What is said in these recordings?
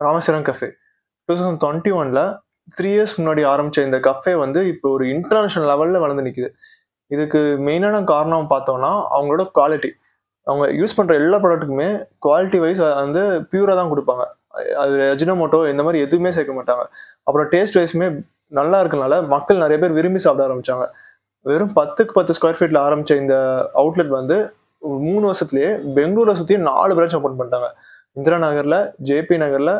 Rameswaram cafe 2021ல 3 years முன்னாடி ஆரம்பிச்ச இந்த கஃபே வந்து இப்போ ஒரு இன்டர்நேஷனல் லெவல்ல வளர்ந்து நிக்குது. இதுக்கு மெயினான காரணம் பார்த்தோம்னா, அவங்களோட குவாலிட்டி. அவங்க யூஸ் பண்ற எல்லா ப்ராடக்ட்டுக்குமே குவாலிட்டி வைஸ் வந்து பியூரா தான் குடுப்பாங்க. அது அஜினோமோட்டோ இந்த மாரி எதுவுமே சேர்க்க மாட்டாங்க. அப்புறம் டேஸ்ட் வைஸுமே நல்லா இருக்கனால மக்கள் நெறைய பேர் விரும்பி சாப்பிட ஆரம்பிச்சாங்க. வெறும் 10க்கு 10 ஸ்கொயர் ஃபீட்ல ஆரம்பிச்ச இந்த அவுட்லெட் வந்து 3 வருஷத்திலேயே பெங்களூர சுத்தி 4 பிரான்ச் ஓப்பன் பண்ணிட்டாங்க. இந்திரா நகர்ல, ஜேபி நகர்ல,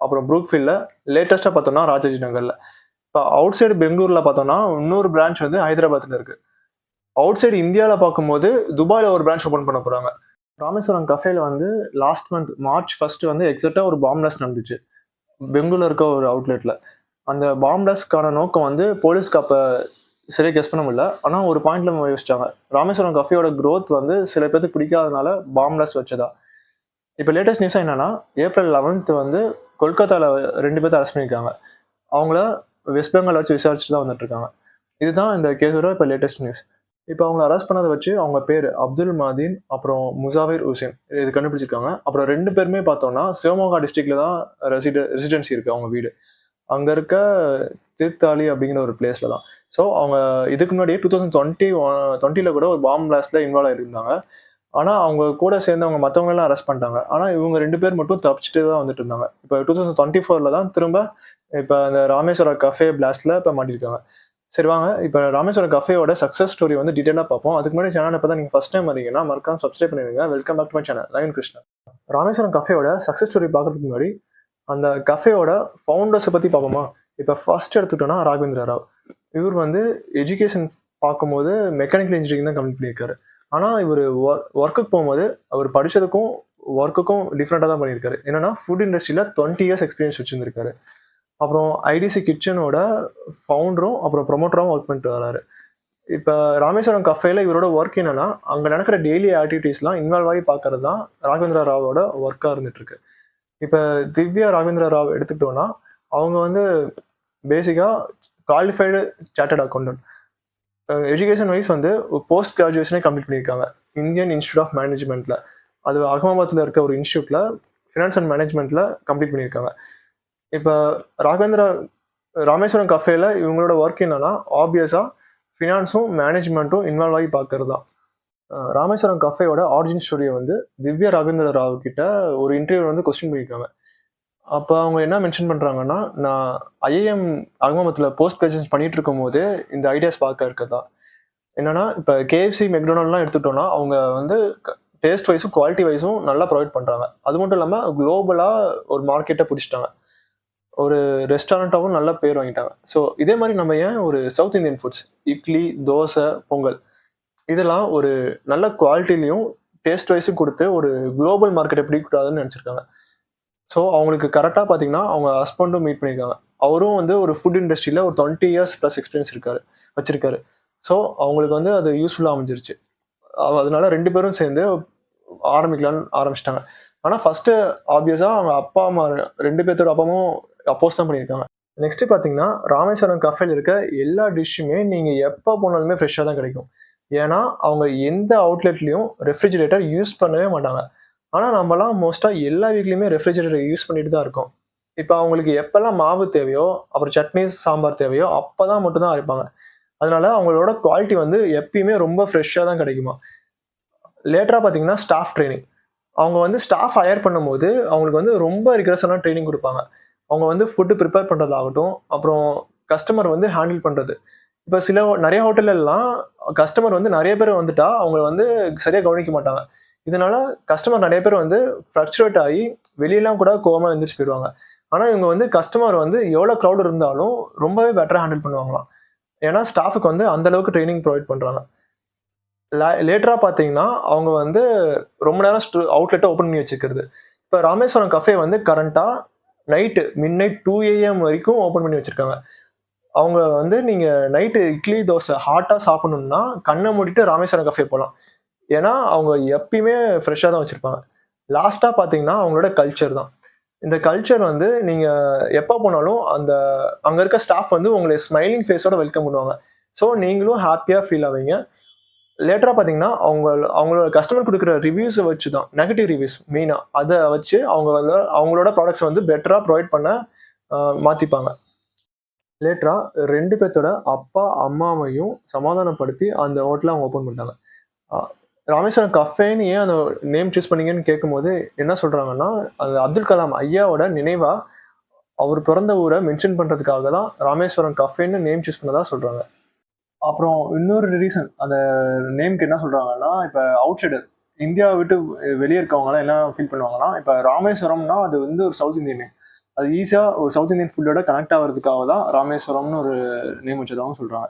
அப்புறம் ப்ரூக்ஃபீல்ட்ல, லேட்டஸ்ட்டா பார்த்தோம்னா ராஜாஜி நகர்ல. இப்ப அவுட் சைடு பெங்களூர்ல பார்த்தோம்னா, இன்னொரு பிரான்ச் வந்து ஹைதராபாத்ல இருக்கு. அவுட் சைடு இந்தியால பார்க்கும்போது, துபாய்ல ஒரு பிரான்ச் ஓப்பன் பண்ண போறாங்க. ராமேஸ்வரம் கஃபேல வந்து லாஸ்ட் மந்த் மார்ச் 1 வந்து எக்ஸாக்ட்டா ஒரு பாம் பிளாஸ்ட் நடந்துச்சு. பெங்களூர்ல இருக்க ஒரு அவுட்லெட்ல. அந்த பாம் பிளாஸ்ட்க்கான நோக்கம் வந்து போலீஸ்க்கு அப்ப சரியா கெஸ் பண்ண முடியல. ஆனா ஒரு பாயிண்ட்ல யோசிச்சாங்க. ராமேஸ்வரம் கஃபேயோட குரோத் வந்து சில பேத்துக்கு பிடிக்காதனால பாம் பிளாஸ்ட் வச்சதா. இப்ப லேட்டஸ்ட் நியூஸா என்னன்னா, ஏப்ரல் 11th வந்து கொல்கத்தால 2 பேத்த அரெஸ்ட் பண்ணியிருக்காங்க. அவங்கள வெஸ்ட் பெங்கால் வச்சு விசாரிச்சுட்டு தான் வந்துட்டு இருக்காங்க. இதுதான் இந்த கேஸோட இப்ப லேட்டஸ்ட் நியூஸ். இப்ப அவங்கள அரெஸ்ட் பண்ணத வச்சு அவங்க பேரு அப்துல் மாதீன், அப்புறம் முசாவிர் ஹுசேன் இது கண்டுபிடிச்சிருக்காங்க. அப்புறம் 2 பேருமே பார்த்தோம்னா சிவமோகா டிஸ்ட்ரிக்ட்ல தான் ரெசிடென்சி இருக்கு அவங்க வீடு. அங்க இருக்க தீர்த்தாளி அப்படிங்கிற ஒரு பிளேஸ்ல தான். ஸோ அவங்க இதுக்கு முன்னாடி 2020ல கூட ஒரு பாம் பிளாஸ்ட்ல இன்வால்வ் ஆயிருந்தாங்க. ஆனா அவங்க கூட சேர்ந்தவங்க மத்தவங்க எல்லாம் அரெஸ்ட் பண்ணிட்டாங்க. ஆனா இவங்க 2 பேர் மட்டும் தப்பிச்சுட்டு தான் வந்துட்டு இருந்தாங்க. இப்ப 2024ல தான் திரும்ப இப்ப அந்த ராமேஸ்வரம் கஃபே பிளாஸ்ட்ல இப்ப மாட்டிருக்காங்க. சரி வாங்க, இப்ப ராமேஸ்வரம் கஃபேயோட சக்சஸ் ஸ்டோரி வந்து டீடைலா பார்ப்போம். அதுக்கு முன்னாடி சேனல் இப்பதான் நீங்க ஃபர்ஸ்ட் டைம் வரீங்கன்னா மறக்காம சப்ஸ்கிரைப் பண்ணிடுங்க. Welcome back to my channel Naveen Krishna. Rameswaram கஃபேயோட சக்சஸ் ஸ்டோரி பார்க்கறதுக்கு முன்னாடி அந்த கஃபேயோட ஃபவுண்டர்ஸை பத்தி பார்ப்போமா? இப்ப ஃபர்ஸ்ட் எடுத்துட்டோம்னா ராகவேந்திர ராவ். இவர் வந்து எஜுகேஷன் பார்க்கும்போது மெக்கானிக்கல் இன்ஜினியரிங் தான் கம்ப்ளீட் பண்ணியிருக்காரு. ஆனா இவர் ஒர்க்குக்கு போகும்போது அவர் படிச்சதுக்கும் ஒர்க்குக்கும் டிஃப்ரெண்டா தான் பண்ணியிருக்காரு. என்னன்னா ஃபுட் இண்டஸ்ட்ரியில 20 இயர்ஸ் எக்ஸ்பீரியன்ஸ் வச்சிருந்திருக்காரு. அப்புறம் ஐடிசி கிச்சனோட ஃபவுண்டரும் அப்புறம் ப்ரொமோட்டராகவும் ஒர்க் பண்ணிட்டு வராரு. இப்போ ராமேஸ்வரம் கஃபேல இவரோட ஒர்க் என்னன்னா, அங்கே நடக்கிற டெய்லி ஆக்டிவிட்டீஸ்லாம் இன்வால்வ் ஆகி பார்க்கறது தான் ராகவேந்திர ராவோட ஒர்க்காக இருந்துட்டு இருக்கு. இப்போ திவ்யா ராகவேந்திர ராவ் எடுத்துக்கிட்டோம்னா, அவங்க வந்து பேசிக்காக qualified chartered accountant. Education wise வந்து போஸ்ட் கிராஜுவேஷனே கம்ப்ளீட் பண்ணியிருக்காங்க இந்தியன் இன்ஸ்டியூட் ஆஃப் மேனேஜ்மெண்ட்ல. அது அகமதாபாத்தில் இருக்க ஒரு இன்ஸ்டியூட்ல ஃபினான்ஸ் அண்ட் மேனேஜ்மெண்ட்ல கம்ப்ளீட் பண்ணியிருக்காங்க. இப்போ ராமேஸ்வரம் கஃபேல இவங்களோட ஒர்க் என்னன்னா, ஆப்வியஸா ஃபினான்ஸும் மேனேஜ்மெண்ட்டும் இன்வால்வ் ஆகி பார்க்கறது தான். ராமேஸ்வரம் கஃபேயோட ஆரிஜின் ஸ்டோரியை வந்து திவ்யா ராகவேந்திர ராவ் கிட்ட ஒரு இன்டர்வியூ வந்து கொஸ்டின் பண்ணியிருக்காங்க. அப்போ அவங்க என்ன மென்ஷன் பண்றாங்கன்னா, நான் ஐஐஎம் அகமதாபாத்ல போஸ்ட் கிராஜுவேஷன் பண்ணிட்டு இருக்கும் போது இந்த ஐடியாஸ் பார்க்க இருக்கதா. என்னன்னா, இப்போ கேஎஃப்சி மெக்டொனால்ட்லாம் எடுத்துட்டோம்னா அவங்க வந்து டேஸ்ட் வைஸும் குவாலிட்டி வைஸும் நல்லா ப்ரொவைட் பண்றாங்க. அது மட்டும் இல்லாமல் குளோபலா ஒரு மார்க்கெட்டை பிடிச்சிட்டாங்க. ஒரு ரெஸ்டாரண்ட்டாகவும் நல்ல பேர் வாங்கிட்டாங்க. ஸோ இதே மாதிரி நம்ம ஏன் ஒரு south Indian foods idli, dosa, Pongal இதெல்லாம் ஒரு நல்ல குவாலிட்டிலையும் டேஸ்ட் வைஸும் கொடுத்து ஒரு குளோபல் மார்க்கெட்டை பிடிக்கூடாதுன்னு நினச்சிருக்காங்க. ஸோ அவங்களுக்கு கரெக்டாக பார்த்தீங்கன்னா அவங்க ஹஸ்பண்டும் மீட் பண்ணியிருக்காங்க. அவரும் வந்து ஒரு ஃபுட் இண்டஸ்ட்ரியில் ஒரு 20 இயர்ஸ் ப்ளஸ் எக்ஸ்பீரியன்ஸ் வச்சிருக்காரு. ஸோ அவங்களுக்கு வந்து அது யூஸ்ஃபுல்லாக அமைஞ்சிருச்சு. அதனால 2 பேரும் சேர்ந்து ஆரம்பிக்கலான்னு ஆரம்பிச்சிட்டாங்க. ஆனால் ஃபர்ஸ்ட் ஆப்வியஸா அவங்க அப்பா அம்மா 2 பேர்த்தோட அப்பாவும் அப்போஸ் தான் பண்ணியிருக்காங்க. நெக்ஸ்ட் பார்த்தீங்கன்னா ராமேஸ்வரம் கஃபேல இருக்க எல்லா டிஷ்ஷுமே நீங்க எப்போ போனாலுமே ஃப்ரெஷ்ஷாக தான் கிடைக்கும். ஏன்னா அவங்க எந்த அவுட்லெட்லையும் ரெஃப்ரிஜிரேட்டர் யூஸ் பண்ணவே மாட்டாங்க. ஆனால் நம்மலாம் மோஸ்ட்டாக எல்லா வீட்லையுமே ரெஃப்ரிஜிரேட்டர் யூஸ் பண்ணிட்டு தான் இருக்கோம். இப்போ அவங்களுக்கு எப்பெல்லாம் மாவு தேவையோ அப்புறம் சட்னி சாம்பார் தேவையோ அப்போ தான் மட்டும்தான் அரைப்பாங்க. அதனால அவங்களோட குவாலிட்டி வந்து எப்பயுமே ரொம்ப ஃப்ரெஷ்ஷாக தான் கிடைக்குமா. லேட்டராக பார்த்தீங்கன்னா ஸ்டாஃப் ட்ரைனிங். அவங்க வந்து ஸ்டாஃப் ஹையர் பண்ணும்போது அவங்களுக்கு வந்து ரொம்ப ரிகரஸான ட்ரைனிங் கொடுப்பாங்க. அவங்க வந்து ஃபுட்டு ப்ரிப்பேர் பண்ணுறதாகட்டும், அப்புறம் கஸ்டமர் வந்து ஹேண்டில் பண்ணுறது. இப்போ நிறைய ஹோட்டல்லாம் கஸ்டமர் வந்து நிறைய பேர் வந்துட்டா அவங்க வந்து சரியாக கவனிக்க மாட்டாங்க. இதனால கஸ்டமர் நிறைய பேர் வந்து ஃப்ரஸ்ட்ரேட் ஆகி வெளியெல்லாம் கூட கோவமாக எழுந்திரிச்சு போயிடுவாங்க. ஆனால் இவங்க வந்து கஸ்டமர் வந்து எவ்வளோ க்ரௌட் இருந்தாலும் ரொம்பவே பெட்டராக ஹேண்டில் பண்ணுவாங்களாம். ஏன்னா ஸ்டாஃபுக்கு வந்து அந்த அளவுக்கு ட்ரைனிங் ப்ரொவைட் பண்ணுறாங்க. லேட்டரா பார்த்தீங்கன்னா அவங்க வந்து ரொம்ப நேரம் அவுட்லெட்டை ஓப்பன் பண்ணி வச்சுக்கிறது. இப்போ ராமேஸ்வரம் கஃபே வந்து கரண்டா மிட் நைட் 2 AM வரைக்கும் ஓப்பன் பண்ணி வச்சிருக்காங்க. அவங்க வந்து நீங்க நைட்டு இட்லி, தோசை ஹாட்டா சாப்பிடணும்னா கண்ணை மூடிட்டு ராமேஸ்வரம் கஃபே போகலாம். ஏன்னா அவங்க எப்பயுமே ஃப்ரெஷ்ஷாக தான் வச்சிருப்பாங்க. லாஸ்டா பார்த்தீங்கன்னா அவங்களோட கல்ச்சர் தான். இந்த கல்ச்சர் வந்து நீங்க எப்போ போனாலும் அங்க இருக்க ஸ்டாஃப் வந்து உங்களை ஸ்மைலிங் ஃபேஸோட வெல்கம் பண்ணுவாங்க. ஸோ நீங்களும் ஹாப்பியா ஃபீல் ஆவீங்க. லேட்டரா பார்த்தீங்கன்னா, அவங்களோட கஸ்டமர் குடுக்குற ரிவ்யூஸ வச்சு தான் நெகட்டிவ் ரிவ்யூஸ் மெயினா. அத வச்சு அவங்க வந்து அவங்களோட ப்ராடக்ட்ஸ வந்து பெட்டரா ப்ரொவைட் பண்ண அ மாத்திப்பாங்க. லேட்டரா 2 பேத்தோட அப்பா, அம்மாவையும் சமாதானப்படுத்தி அந்த ஹோட்டல அவங்க ஓப்பன் பண்ணிட்டாங்க. அ ராமேஸ்வரம் கஃபேன்னு ஏன் அந்த நேம் சூஸ் பண்ணீங்கன்னு கேட்கும்போது என்ன சொல்றாங்கன்னா, அது அப்துல் கலாம் ஐயாவோட நினைவா அவர் பிறந்த ஊர மென்ஷன் பண்றதுக்காக தான் ராமேஸ்வரம் கஃபேன்னு நேம் சூஸ் பண்ணதா சொல்றாங்க. அப்புறம் இன்னொரு ரீசன் அந்த நேம்க்கு என்ன சொல்றாங்கன்னா, இப்ப அவுட்சைடர் இந்தியாவ விட்டு வெளிய இருக்கவங்கலாம் என்ன ஃபீல் பண்ணுவாங்கன்னா, இப்ப ராமேஸ்வரம்னா அது வந்து ஒரு சவுத் இந்தியன் நேம். அது ஈஸியா ஒரு சவுத் இந்தியன் ஃபுட்டோட கனெக்ட் ஆகுறதுக்காக தான் ராமேஸ்வரம்னு ஒரு நேம் வச்சதாகவும் சொல்றாங்க.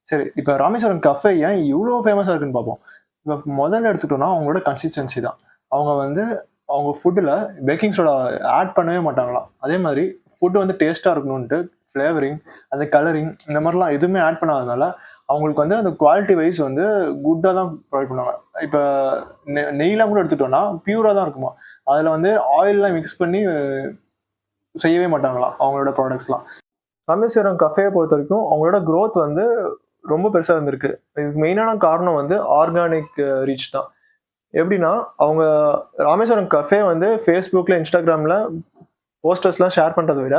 சரி, இப்ப ராமேஸ்வரம் கஃபே ஏன் இவ்ளோ ஃபேமஸா இருக்குன்னு பார்ப்போம். இப்ப முதல்ல எடுத்துட்டோம்னா அவங்களோட கன்சிஸ்டன்சி தான். அவங்க வந்து அவங்க ஃபுட்ல பேக்கிங் சோடா ஆட் பண்ணவே மாட்டாங்களாம். அதே மாதிரி ஃபுட் வந்து டேஸ்ட்டா இருக்கணுன்ட்டு ஃப்ளேவரிங், அந்த கலரிங் இந்த மாரிலாம் எதுவுமே ஆட் பண்ணாதனால, அவங்களுக்கு வந்து அந்த குவாலிட்டி வைஸ் வந்து குட்டா தான் ப்ரொவைட் பண்ணுவாங்க. இப்ப நெய்லாம் கூட எடுத்துட்டோம்னா, பியூரா தான் இருக்குமா. அதுல வந்து ஆயில்லாம் மிக்ஸ் பண்ணி செய்யவே மாட்டாங்களாம், அவங்களோட ப்ராடக்ட்ஸ்லாம். ராமேஸ்வரம் கஃபேய பொறுத்தவரைக்கும் அவங்களோட குரோத் வந்து ரொம்ப பெருசா இருந்திருக்கு. இதுக்கு மெயினான காரணம் வந்து ஆர்கானிக் ரீச் தான். எப்படின்னா, அவங்க ராமேஸ்வரம் கஃபே வந்து Facebookல, Instagramல போஸ்டர்ஸ்லாம் ஷேர் பண்றத விட,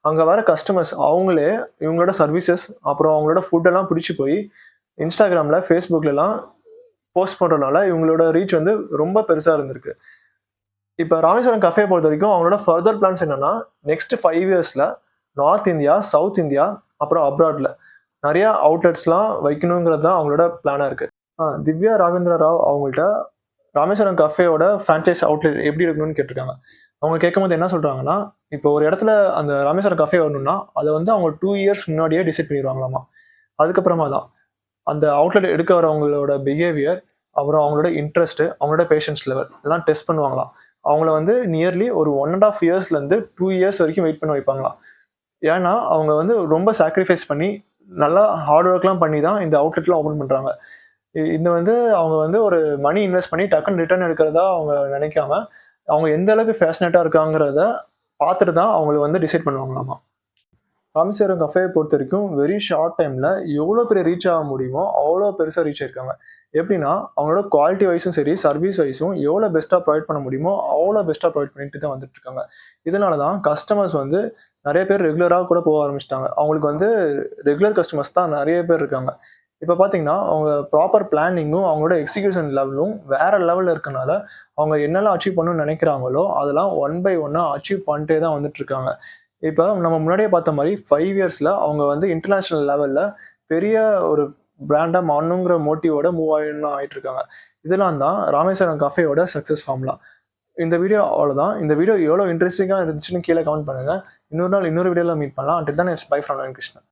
அங்க வர கஸ்டமர்ஸ் அவங்களே இவங்களோட சர்வீசஸ், அப்புறம் அவங்களோட ஃபுட் எல்லாம் பிடிச்சு போய் Instagramல, Facebookலலாம் போஸ்ட் பண்றதுனால இவங்களோட ரீச் வந்து ரொம்ப பெருசா இருந்திருக்கு. இப்ப ராமேஸ்வரம் கஃபே பொறுத்தவரைக்கும் அவங்களோட ஃபர்தர் பிளான்ஸ் என்னன்னா, நெக்ஸ்ட் 5 இயர்ஸ்ல நார்த் இந்தியா, சவுத் இந்தியா, அப்புறம் அப்ராட்ல நெறைய அவுட்லெட்ஸ்லாம் வைக்கணுங்கிறது தான் அவங்களோட பிளானா இருக்கு. திவ்யா ராகவேந்திர ராவ் அவங்கள்ட்ட ராமேஸ்வரம் கஃபேயோட ஃப்ரான்ச்சைஸ் அவுட்லெட் எப்படி இருக்கணும்னு கேட்டிருக்காங்க. அவங்க கேட்கும்போது என்ன சொல்றாங்கன்னா, இப்போ ஒரு இடத்துல அந்த ராமேஸ்வரம் கஃபே வரணும்னா, அத வந்து அவங்க 2 இயர்ஸ் முன்னாடியே டிசைட் பண்ணிருவாங்களாமா. அதுக்கப்புறமா தான் அந்த அவுட்லெட் எடுக்க வரவங்களோட பிஹேவியர், அப்புறம் அவங்களோட இன்ட்ரெஸ்ட், அவங்களோட பேஷன்ஸ் லெவல் எல்லாம் டெஸ்ட் பண்ணுவாங்களாம். அவங்கள வந்து நியர்லி ஒரு 1 1/2 இயர்ஸ்லேருந்து 2 இயர்ஸ் வரைக்கும் வெயிட் பண்ண வைப்பாங்களாம். ஏன்னா, அவங்க வந்து ரொம்ப சாக்ரிஃபைஸ் பண்ணி, நல்லா ஹார்ட் ஒர்க்லாம் பண்ணி தான் இந்த அவுட்லெட்லாம் ஓப்பன் பண்றாங்க. இந்த வந்து அவங்க வந்து ஒரு மணி இன்வெஸ்ட் பண்ணி டக்குன்னு ரிட்டர்ன் எடுக்கிறதா அவங்க நினைக்காம, அவங்க எந்த அளவுக்கு ஃபேஷனேட்டா இருக்காங்கிறத பார்த்துட்டு தான் அவங்கள வந்து டிசைட் பண்ணுவாங்களாமா. ராமேஸ்வரம் கஃபேய பொறுத்தவரைக்கும் வெரி ஷார்ட் டைம்ல எவ்வளோ பெரிய ரீச் ஆக முடியுமோ, அவ்வளோ பெருசா ரீச் ஆயிருக்காங்க. எப்படின்னா, அவங்களோட குவாலிட்டி வைஸும் சரி, சர்வீஸ் வைஸும் எவ்வளோ பெஸ்ட்டா ப்ரொவைட் பண்ண முடியுமோ, அவ்வளோ பெஸ்ட்டா ப்ரொவைட் பண்ணிட்டு தான் வந்துட்டு இருக்காங்க. இதனால தான் கஸ்டமர்ஸ் வந்து நெறைய பேர் ரெகுலரா கூட போக ஆரம்பிச்சுட்டாங்க. அவங்களுக்கு வந்து ரெகுலர் கஸ்டமர்ஸ் தான் நெறைய பேர் இருக்காங்க. இப்ப பார்த்தீங்கன்னா, அவங்க ப்ராப்பர் பிளானிங்கும், அவங்களோட எக்ஸிகியூஷன் லெவலும் வேற லெவல்ல இருக்கனால, அவங்க என்னெல்லாம் அச்சீவ் பண்ணணும்னு நெனைக்கிறாங்களோ, அதெல்லாம் ஒன் பை ஒன்னா அச்சீவ் பண்ணிட்டே தான் வந்துட்டு இருக்காங்க. இப்ப நம்ம முன்னாடியே பார்த்த மாரி 5 இயர்ஸ்ல அவங்க வந்து இன்டர்நேஷனல் லெவல்ல பெரிய ஒரு பிராண்டா மாறணுங்கிற மோட்டிவோட மூவ் ஆயிட்டு இருக்காங்க. இதெல்லாம் தான் ராமேஸ்வரம் கஃபேயோட சக்சஸ் ஃபார்முலா. இந்த வீடியோ அவ்வளோதான். இந்த வீடியோ எவ்வளோ இன்ட்ரெஸ்டிங்கா இருந்துச்சுன்னு கீழ கமெண்ட் பண்ணுங்க. இன்னொரு நாள் இன்னொரு வீடியோல மீட் பண்ணலாம். Until then it's by from Krishnan.